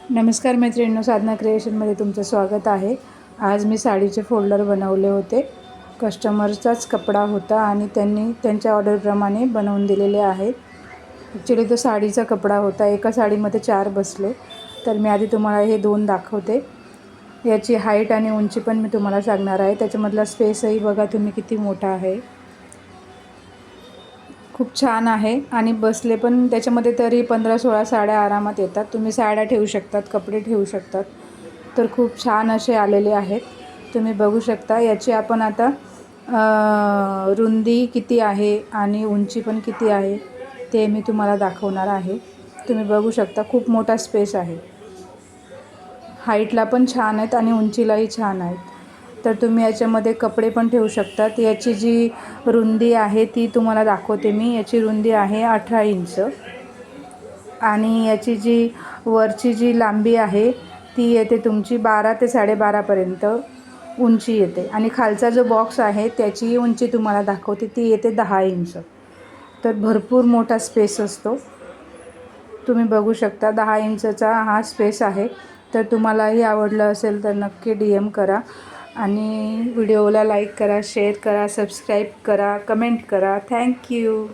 नमस्कार मैत्रिणींनो, साधना क्रिएशनमध्ये तुमचं स्वागत आहे। आज मी साडीचे फोल्डर बनवले होते। कस्टमरचाच कपडा होता आणि त्यांनी त्यांच्या ऑर्डरप्रमाणे बनवून दिलेले आहेत। ॲक्च्युली तो साडीचा कपडा होता, एका साडीमध्ये 4 बसले। तर मी आधी तुम्हाला हे 2 दाखवते। याची हाईट आणि उंची पण मी तुम्हाला सांगणार आहे। त्याच्यामधला स्पेसही बघा तुम्ही किती मोठा आहे, खूप छान आहे। आणि बसले पण त्याच्यामध्ये तरी 15-16 साड्या आरामात येतात। तुम्ही साड्या ठेवू शकतात, कपडे ठेवू शकतात। तर खूप छान असे आलेले आहेत, तुम्ही बघू शकता। याची आपण आता रुंदी किती आहे आणि उंची पण किती आहे ते मी तुम्हाला दाखवणार आहे। तुम्ही बघू शकता, खूप मोठा स्पेस आहे। हाईटला पण छान आहेत आणि उंचीलाही छान आहेत। तर तुम्ही याच्यामध्ये कपडे पण ठेवू शकतात। याची जी रुंदी आहे ती तुम्हाला दाखवते मी। याची रुंदी आहे 18 इंच आणि याची जी वरची जी लांबी आहे ती येते तुमची 12 ते 12.5 पर्यंत उंची येते। आणि खालचा जो बॉक्स आहे त्याची उंची तुम्हाला दाखवते, ती येते 10 इंच। तर भरपूर मोठा स्पेस असतो, तुम्ही बघू शकता। 10 इंचचा हा स्पेस आहे। तर तुम्हालाही आवडलं असेल तर नक्की DM करा आणि व्हिडिओला लाईक करा, शेअर करा, सबस्क्राईब करा, कमेंट करा। थँक्यू।